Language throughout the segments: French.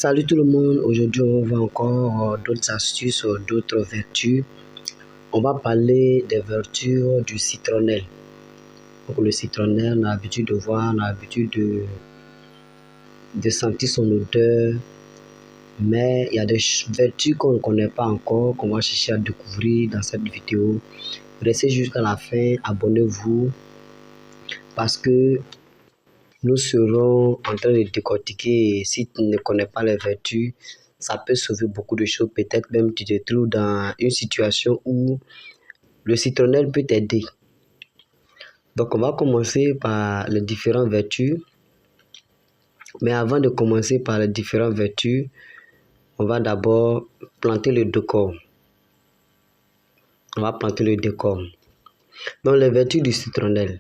Salut tout le monde, aujourd'hui on va encore d'autres astuces, d'autres vertus. On va parler des vertus du citronnelle. Donc le citronnelle, on a l'habitude de voir, on a l'habitude de sentir son odeur, mais il y a des vertus qu'on ne connaît pas encore, qu'on va chercher à découvrir dans cette vidéo. Restez jusqu'à la fin, abonnez-vous, parce que nous serons en train de décortiquer. Et si tu ne connais pas les vertus, ça peut sauver beaucoup de choses. Peut-être même tu te trouves dans une situation où le citronnelle peut t'aider. Donc on va commencer par les différentes vertus. Mais avant de commencer par les différentes vertus, on va d'abord planter le décor. On va planter le décor. Donc les vertus du citronnelle.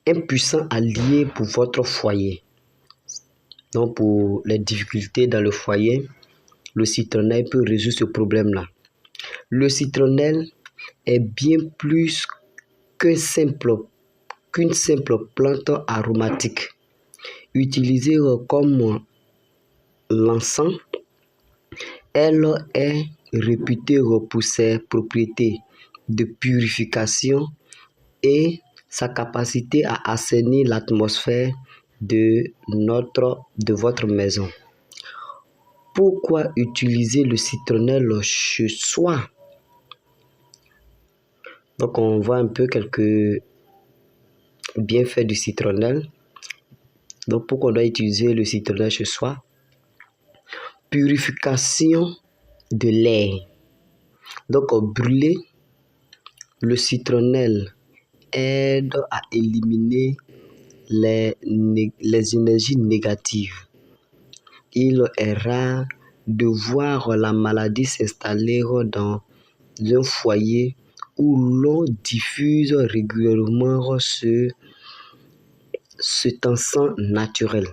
Un puissant allié pour votre foyer. Donc pour les difficultés dans le foyer, le citronnelle peut résoudre ce problème-là. Le citronnelle est bien plus qu'une simple plante aromatique. Utilisée comme l'encens, elle est réputée pour ses propriétés de purification et sa capacité à assainir l'atmosphère de votre maison. Pourquoi utiliser le citronnelle chez soi? Donc on voit un peu quelques bienfaits du citronnelle. Donc pourquoi on doit utiliser le citronnelle chez soi? Purification de l'air. Donc brûler le citronnelle aide à éliminer les énergies négatives. Il est rare de voir la maladie s'installer dans un foyer où l'on diffuse régulièrement cet encens naturel.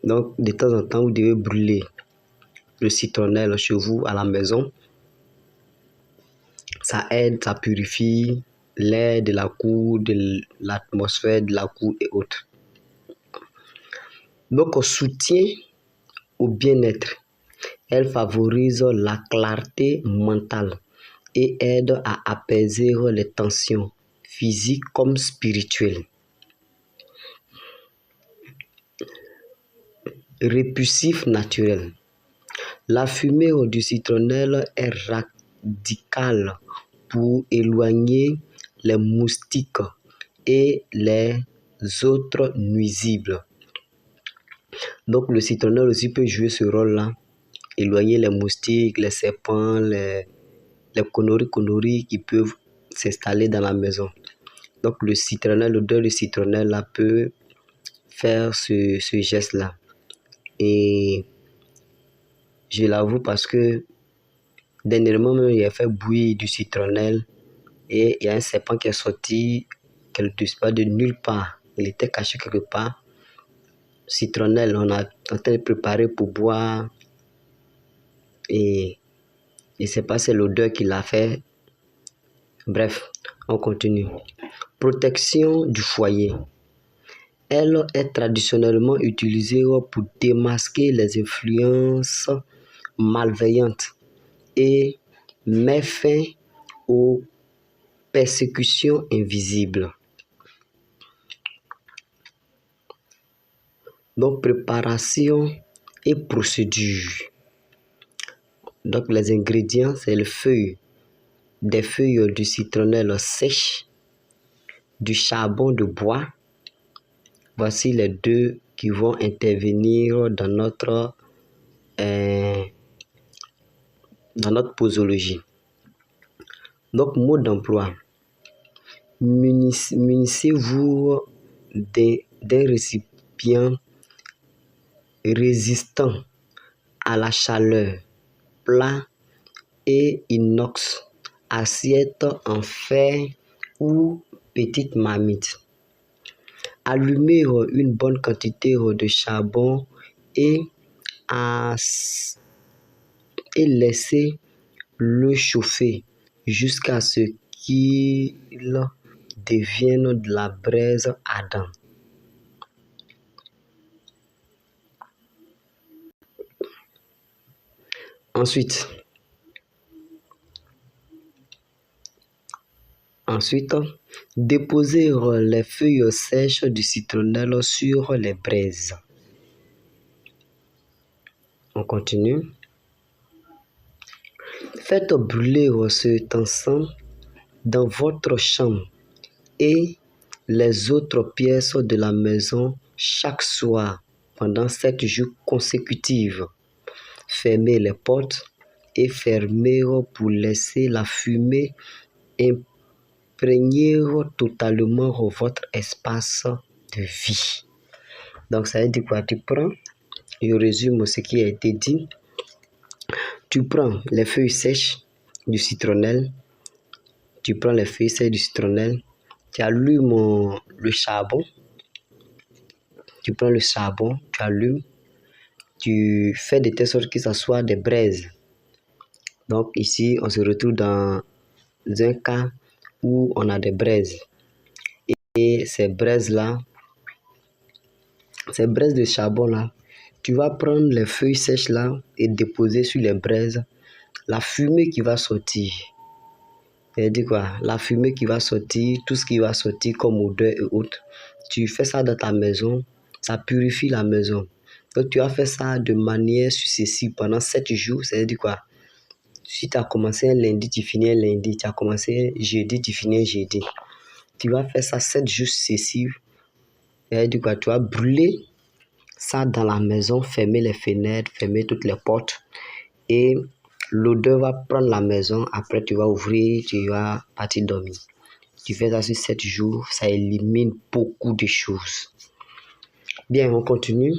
Donc, de temps en temps, vous devez brûler le citronnelle chez vous à la maison. Ça aide, ça purifie l'air de la cour, de l'atmosphère de la cour et autres. Donc, soutien au bien-être. Elle favorise la clarté mentale et aide à apaiser les tensions physiques comme spirituelles. Répulsif naturel. La fumée du citronnelle est radicale pour éloigner les moustiques et les autres nuisibles. Donc le citronnelle aussi peut jouer ce rôle-là, éloigner les moustiques, les serpents, les conneries qui peuvent s'installer dans la maison. Donc le citronnelle, l'odeur du citronnelle là peut faire ce geste-là. Et je l'avoue parce que dernièrement même il a fait bouillir du citronnelle et il y a un serpent qui est sorti de nulle part. Il était caché quelque part. Citronnelle, on a tenté de préparer pour boire et je ne sais pas si c'est l'odeur qui l'a fait. Bref, on continue. Protection du foyer. Elle est traditionnellement utilisée pour démasquer les influences malveillantes et met fin aux persécutions invisibles. Donc, préparation et procédure. Donc, les ingrédients, c'est des feuilles du citronnelle sèche, du charbon de bois. Voici les deux qui vont intervenir dans notre posologie. Donc, mode d'emploi. Munissez-vous d'un récipient résistant à la chaleur, plat et inox, assiette en fer ou petite marmite. Allumez une bonne quantité de charbon et laissez le chauffer jusqu'à ce qu'il devienne de la braise ardente. Ensuite, déposer les feuilles sèches du citronnelle sur les braises. On continue. Faites brûler cet encens dans votre chambre et les autres pièces de la maison chaque soir pendant 7 jours consécutifs. Fermez les portes et fermez pour laisser la fumée imprégner totalement votre espace de vie. Donc ça veut dire quoi? Tu prends, je résume ce qui a été dit. Tu prends les feuilles sèches du citronnelle, tu allumes le charbon, tu prends le charbon, tu allumes, tu fais de telle sorte que ça soit des braises. Donc ici, on se retrouve dans un cas où on a des braises. Et ces braises de charbon là, tu vas prendre les feuilles sèches là et déposer sur les braises. La fumée qui va sortir, c'est-à-dire quoi? La fumée qui va sortir, tout ce qui va sortir comme odeur et autres, tu fais ça dans ta maison, ça purifie la maison. Donc tu as fait ça de manière successive pendant 7 jours, c'est-à-dire quoi? Si tu as commencé un lundi, tu finis un lundi, tu as commencé un jeudi, tu finis un jeudi. Tu vas faire ça 7 jours successifs, c'est-à-dire quoi? Tu vas brûler ça dans la maison, fermer les fenêtres, fermer toutes les portes et l'odeur va prendre la maison. Après, tu vas ouvrir, tu vas partir dormir. Tu fais ça sur 7 jours, ça élimine beaucoup de choses. Bien, on continue.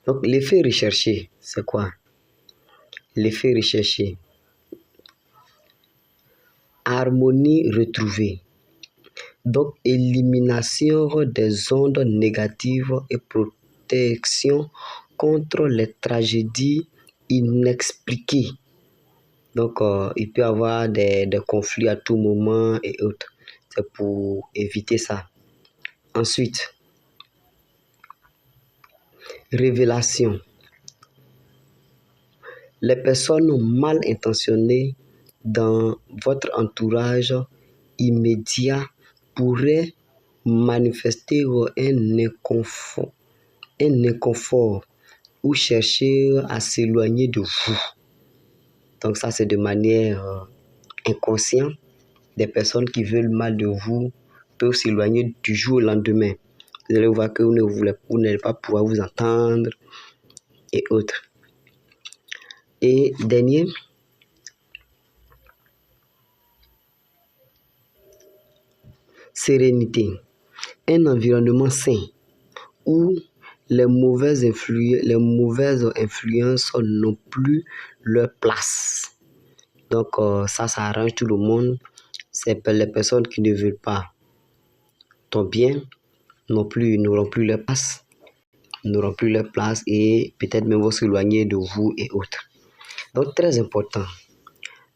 Donc, l'effet recherché, c'est quoi? L'effet recherché. Harmonie retrouvée. Donc, élimination des ondes négatives et protection contre les tragédies inexpliquées. Donc, il peut y avoir des conflits à tout moment et autres. C'est pour éviter ça. Ensuite, révélation. Les personnes mal intentionnées dans votre entourage immédiat pourraient manifester un inconfort ou chercher à s'éloigner de vous. Donc ça, c'est de manière inconsciente. Des personnes qui veulent mal de vous peuvent s'éloigner du jour au lendemain. Vous allez voir que vous n'allez pas pouvoir vous entendre et autres. Et dernier, sérénité. Un environnement sain où les mauvaises influences n'ont plus leur place. Donc ça arrange tout le monde. C'est les personnes qui ne veulent pas ton bien n'auront plus leur place et peut-être même vont s'éloigner de vous et autres. Donc très important.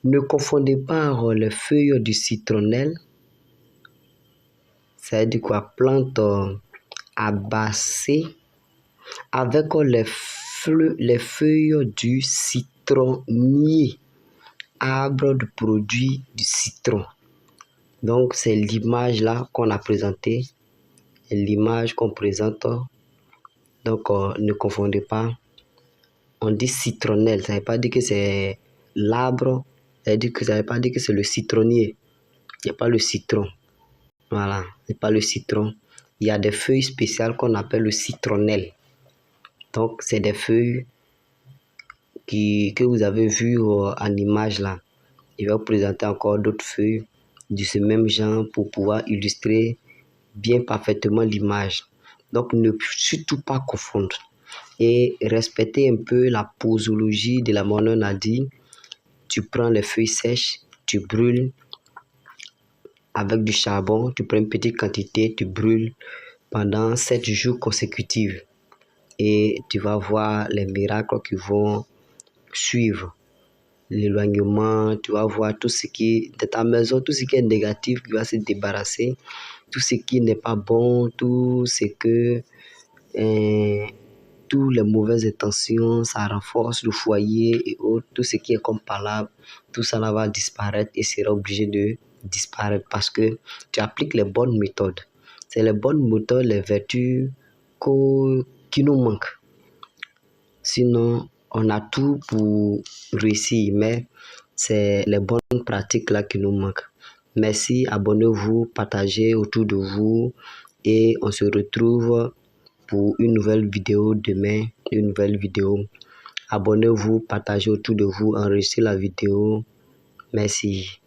Ne confondez pas les feuilles du citronnelle, c'est-à-dire quoi, plante herbacée, avec les feuilles du citronnier, arbre de produit du citron. Donc c'est l'image là qu'on a présentée, l'image qu'on présente. Donc ne confondez pas. On dit citronnelle, ça ne veut pas dire que c'est l'arbre, ça ne veut pas dire que c'est le citronnier. Il n'y a pas le citron. Voilà, ce n'est pas le citron. Il y a des feuilles spéciales qu'on appelle le citronnelle. Donc, c'est des feuilles que vous avez vues en image là. Je vais vous présenter encore d'autres feuilles de ce même genre pour pouvoir illustrer bien parfaitement l'image. Donc, ne surtout pas confondre et respecter un peu la posologie de la monnaie. On a dit, tu prends les feuilles sèches, tu brûles avec du charbon, tu prends une petite quantité, tu brûles pendant 7 jours consécutifs et tu vas voir les miracles qui vont suivre. L'éloignement, tu vas voir tout ce qui est de ta maison, tout ce qui est négatif qui va se débarrasser, tout ce qui n'est pas bon, tout ce que toutes les mauvaises intentions, ça renforce le foyer et autres, tout ce qui est comme palabre, tout ça là va disparaître et sera obligé de disparaître parce que tu appliques les bonnes méthodes. C'est les bonnes méthodes, les vertus qui nous manquent. Sinon, on a tout pour réussir, mais c'est les bonnes pratiques là qui nous manquent. Merci, abonnez-vous, partagez autour de vous et on se retrouve pour une nouvelle vidéo demain, une nouvelle vidéo. Abonnez-vous, partagez autour de vous, enregistrez la vidéo. Merci.